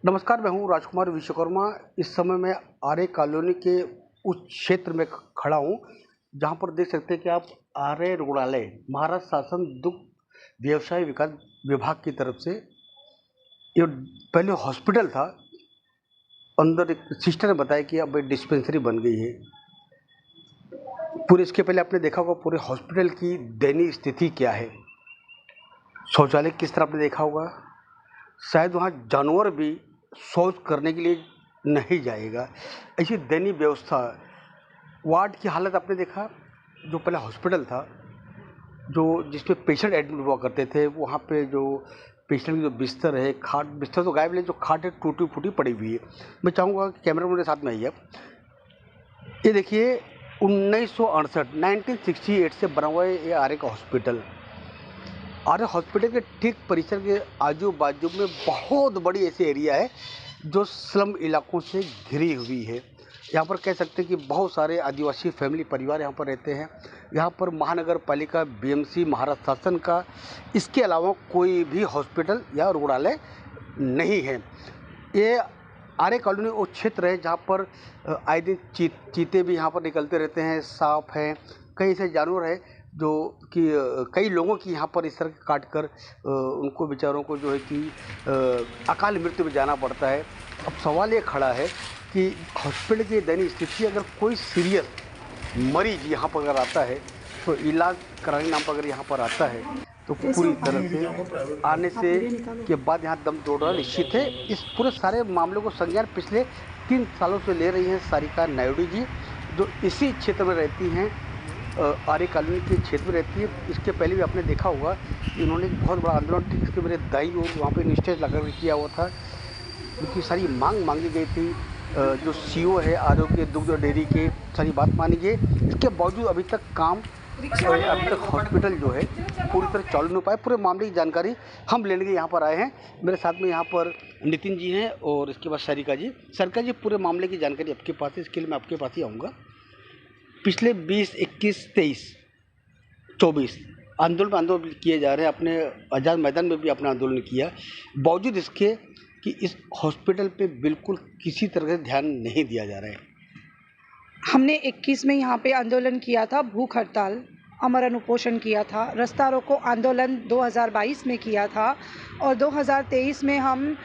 नमस्कार, मैं हूँ राजकुमार विश्वकर्मा। इस समय मैं आर्य कॉलोनी के उस क्षेत्र में खड़ा हूँ, जहाँ पर देख सकते हैं कि आप आर्य रुग्णालय महाराष्ट्र शासन दुग्ध व्यवसाय विकास विभाग की तरफ से ये पहले हॉस्पिटल था। अंदर एक सिस्टर ने बताया कि अब डिस्पेंसरी बन गई है। पूरे इसके पहले आपने देखा होगा पूरे हॉस्पिटल की दयनीय स्थिति क्या है। शौचालय किस तरह आपने देखा होगा। शायद वहाँ जानवर भी शौच करने के लिए नहीं जाएगा, ऐसी दयनीय व्यवस्था। वार्ड की हालत आपने देखा, जो पहले हॉस्पिटल था, जो जिसमें पेशेंट एडमिट हुआ करते थे, वहाँ पे जो पेशेंट की जो बिस्तर है, खाट बिस्तर तो गायब, लेकिन जो खाट है टूटी फूटी पड़ी हुई है। मैं चाहूँगा कि कैमरा मेरे साथ में आइए। ये देखिए 1968 से बना हुआ है ये आर्य का हॉस्पिटल। आर्य हॉस्पिटल के ठीक परिसर के आजू बाजू में बहुत बड़ी ऐसी एरिया है जो स्लम इलाकों से घिरी हुई है। यहाँ पर कह सकते हैं कि बहुत सारे आदिवासी फैमिली परिवार यहाँ पर रहते हैं। यहाँ पर महानगर पालिका, बीएमसी, महाराष्ट्र शासन का इसके अलावा कोई भी हॉस्पिटल या रुग्णालय नहीं है। ये आर्य कॉलोनी वो क्षेत्र है जहाँ पर आए दिन चीते भी यहाँ पर निकलते रहते हैं, सांप हैं, कई ऐसे जानवर हैं जो कि कई लोगों की यहाँ पर इस तरह काट कर उनको बेचारों को जो है कि अकाल मृत्यु में जाना पड़ता है। अब सवाल ये खड़ा है कि हॉस्पिटल की दयनीय स्थिति, अगर कोई सीरियस मरीज यहाँ पर अगर आता है तो इलाज कराने नाम पर अगर यहाँ पर आता है तो पूरी तरह से आने से के बाद यहाँ दम तोड़ना निश्चित है। इस पूरे सारे मामलों को संज्ञान पिछले 3 सालों से ले रही हैं सारिका नायडू जी, जो इसी क्षेत्र में रहती हैं, आर्य कॉलोनी के क्षेत्र में रहती है। इसके पहले भी आपने देखा होगा इन्होंने एक बहुत बड़ा आंदोलन ठीक इसके मेरे दाई और वहाँ पे स्टेज लगा कर किया हुआ था। उनकी सारी मांग मांगी गई थी। जो सीईओ है आरोग्य दुग्ध डेयरी के, सारी बात मानी गई। इसके बावजूद अभी तक अभी तक हॉस्पिटल जो है पूरी तरह चालू नहीं पाए। पूरे मामले की जानकारी हम लेने के यहाँ पर आए हैं। मेरे साथ में यहाँ पर नितिन जी हैं और इसके बाद सारिका जी। सारिका जी, पूरे मामले की जानकारी आपके पास है, इसके लिए मैं आपके पास ही आऊँगा। पिछले 20, 21, 23, 24 आंदोलन किए जा रहे हैं। अपने आज़ाद मैदान में भी अपना आंदोलन किया, बावजूद इसके कि इस हॉस्पिटल पे बिल्कुल किसी तरह से ध्यान नहीं दिया जा रहा है। हमने 21 में यहाँ पे आंदोलन किया था, भूख हड़ताल, अमर अनुपोषण किया था। रास्ता रोको आंदोलन 2022 में किया था और 2023 में हम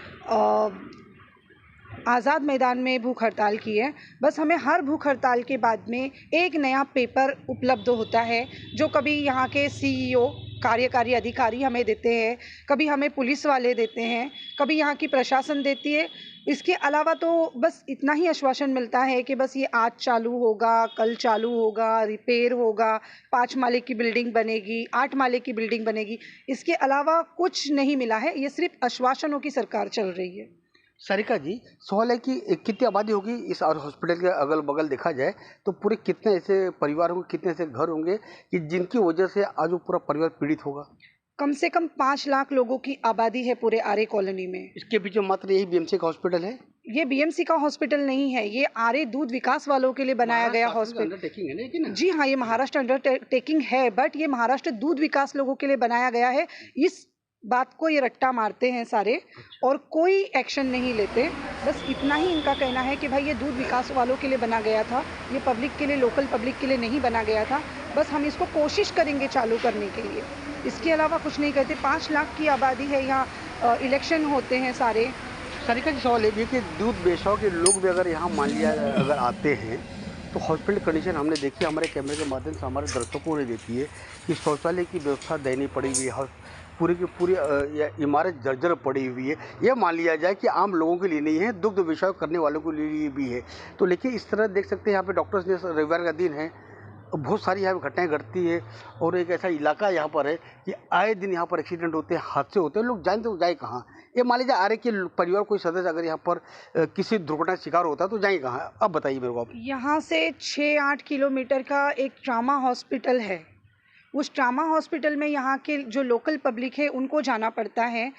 आज़ाद मैदान में भूख हड़ताल की है। बस हमें हर भूख हड़ताल के बाद में एक नया पेपर उपलब्ध होता है, जो कभी यहाँ के सीईओ कार्यकारी अधिकारी हमें देते हैं, कभी हमें पुलिस वाले देते हैं, कभी यहाँ की प्रशासन देती है। इसके अलावा तो बस इतना ही आश्वासन मिलता है कि बस ये आज चालू होगा, कल चालू होगा, रिपेयर होगा, 5 माले की बिल्डिंग बनेगी, 8 माले की बिल्डिंग बनेगी। इसके अलावा कुछ नहीं मिला है। ये सिर्फ आश्वासनों की सरकार चल रही है। सारिका जी, सवाल है कि कितनी आबादी होगी इस और हॉस्पिटल के अगल बगल देखा जाए तो पूरे कितने ऐसे परिवार होंगे, कितने ऐसे घर होंगे कि जिनकी वजह से आज वो पूरा परिवार पीड़ित होगा? कम से कम 5 लाख लोगों की आबादी है पूरे आर्य कॉलोनी में। इसके पीछे मात्र यही बीएमसी का हॉस्पिटल है? ये बीएमसी का हॉस्पिटल नहीं है, ये आर्य दूध विकास वालों के लिए बनाया गया हॉस्पिटल अंडरटेकिंग है, लेकिन जी हाँ, ये महाराष्ट्र अंडरटेकिंग है, बट ये महाराष्ट्र दूध विकास लोगों के लिए बनाया गया है। इस बात को ये रट्टा मारते हैं सारे और कोई एक्शन नहीं लेते। बस इतना ही इनका कहना है कि भाई ये दूध विकास वालों के लिए बना गया था, ये पब्लिक के लिए, लोकल पब्लिक के लिए नहीं बना गया था। बस हम इसको कोशिश करेंगे चालू करने के लिए, इसके अलावा कुछ नहीं कहते। 5 लाख की आबादी है यहाँ, इलेक्शन होते हैं सारे। सारिका जी, सवाल ये भी है कि दूध बेचने के लोग भी अगर यहाँ मान लिया अगर आते हैं तो हॉस्पिटल कंडीशन हमने देखी, हमारे कैमरे के माध्यम से हमारे दर्शकों ने देखी है कि शौचालय की व्यवस्था दयनीय पड़ी हुई है, पूरी की पूरी इमारत जर्जर पड़ी हुई है। यह मान लिया जाए कि आम लोगों के लिए नहीं है, दुग्ध व्यवसाय करने वालों के लिए भी है। तो लेकिन इस तरह देख सकते हैं यहाँ पे डॉक्टर्स ने, रविवार का दिन है, बहुत सारी यहाँ पे घटनाएं घटती है और एक ऐसा इलाका यहाँ पर है कि आए दिन यहाँ पर एक्सीडेंट होते हैं, हादसे होते हैं। लोग जाए तो जाए कहाँ? ये मान लीजिए आर्य के परिवार कोई सदस्य अगर यहाँ पर किसी दुर्घटना शिकार होता है तो जाए कहाँ? अब बताइए मेरे को आप। यहाँ से 6-8 किलोमीटर का एक ट्रामा हॉस्पिटल है। उस ट्रामा हॉस्पिटल में यहाँ के जो लोकल पब्लिक है उनको जाना पड़ता है।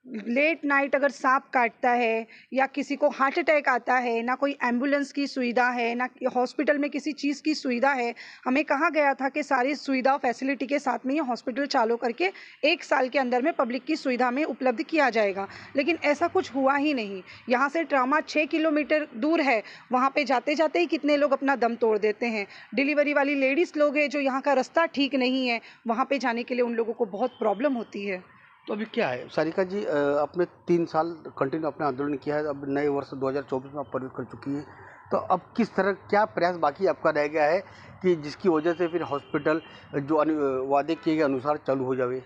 लेट नाइट अगर सांप काटता है या किसी को हार्ट अटैक आता है, ना कोई एम्बुलेंस की सुविधा है, ना हॉस्पिटल में किसी चीज़ की सुविधा है। हमें कहा गया था कि सारी सुविधा फैसिलिटी के साथ में ये हॉस्पिटल चालू करके 1 साल के अंदर में पब्लिक की सुविधा में उपलब्ध किया जाएगा, लेकिन ऐसा कुछ हुआ ही नहीं। यहाँ से ट्रामा 6 किलोमीटर दूर है, वहाँ पे जाते जाते ही कितने लोग अपना दम तोड़ देते हैं। डिलीवरी वाली लेडीज़ लोग हैं जो यहाँ का रास्ता ठीक नहीं है, वहाँ पे जाने के लिए उन लोगों को बहुत प्रॉब्लम होती है। तो अभी क्या है सारिका जी, आपने 3 साल कंटिन्यू अपना आंदोलन किया है, अब नए वर्ष 2024 में आप प्रवेश कर चुकी हैं, तो अब किस तरह क्या प्रयास बाकी आपका रह गया है कि जिसकी वजह से फिर हॉस्पिटल जो वादे किए गए अनुसार चालू हो जाए?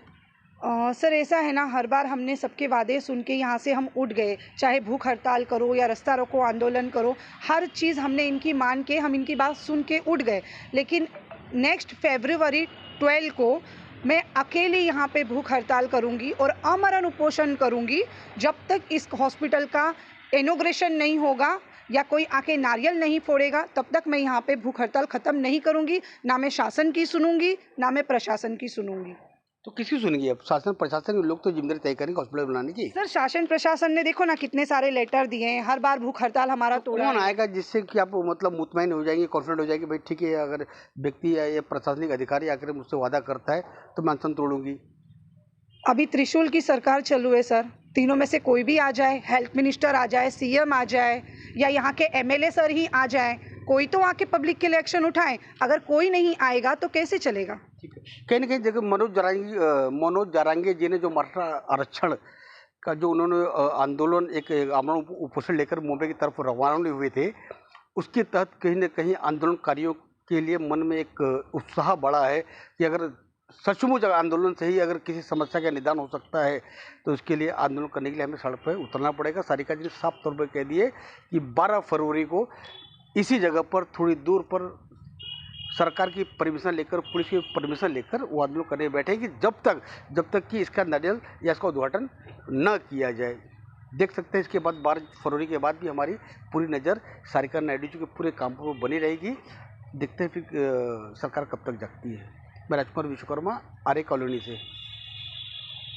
सर ऐसा है ना, हर बार हमने सबके वादे सुन के यहाँ से हम उठ गए, चाहे भूख हड़ताल करो या रास्ता रोको आंदोलन करो, हर चीज़ हमने इनकी मान के, हम इनकी बात सुन के उठ गए। लेकिन नेक्स्ट फरवरी 12 को मैं अकेले यहाँ पे भूख हड़ताल करूँगी और आमरण उपोषण करूँगी जब तक इस हॉस्पिटल का इनॉग्रेशन नहीं होगा या कोई आके नारियल नहीं फोड़ेगा, तब तक मैं यहाँ पे भूख हड़ताल ख़त्म नहीं करूँगी। ना मैं शासन की सुनूंगी, ना मैं प्रशासन की सुनूंगी। तो किसकी सुनेंगी अब? शासन प्रशासन के लोग तो जिम्मेदारी तय करेंगे हॉस्पिटल बनाने की। सर शासन प्रशासन ने देखो ना कितने सारे लेटर दिए हैं, हर बार भूख हड़ताल हमारा तो तोड़ा कौन है। आएगा जिससे कि आप मतलब मुतमईन हो जाएंगे, कॉन्फिडेंट हो जाएंगे, भाई ठीक है अगर व्यक्ति या ये प्रशासनिक अधिकारी आकर मुझसे वादा करता है तो मैं अनशन तोड़ूंगी? अभी त्रिशूल की सरकार चालू है सर, तीनों में से कोई भी आ जाए, हेल्थ मिनिस्टर आ जाए, सीएम आ जाए या यहाँ के एमएलए सर ही आ जाए, कोई तो आके पब्लिक के लिए एक्शन उठाए। अगर कोई नहीं आएगा तो कैसे चलेगा? ठीक है, कहीं ना कहीं जगह मनोज जारांगे जी ने जो मराठा आरक्षण का जो उन्होंने आंदोलन एक आमरण उपोषण लेकर मुंबई की तरफ रवाना हुए थे, उसके तहत कहीं ना कहीं आंदोलनकारियों के लिए मन में एक उत्साह बढ़ा है कि अगर सचमुच आंदोलन से ही अगर किसी समस्या का निदान हो सकता है तो उसके लिए आंदोलन करने के लिए हमें सड़क पर उतरना पड़ेगा। सारिका जी ने साफ तौर पर कह दिए कि 12 फरवरी को इसी जगह पर थोड़ी दूर पर सरकार की परमिशन लेकर, पुलिस की परमिशन लेकर वो आंदोलन करने बैठेगी जब तक कि इसका नारियल या इसका उद्घाटन न किया जाए। देख सकते हैं इसके बाद 12 फरवरी के बाद भी हमारी पूरी नज़र सारिका नायडू जी के पूरे काम पर बनी रहेगी। देखते हैं फिर सरकार कब तक जगती है। मैं राजकुमार विश्वकर्मा, आर्य कॉलोनी से।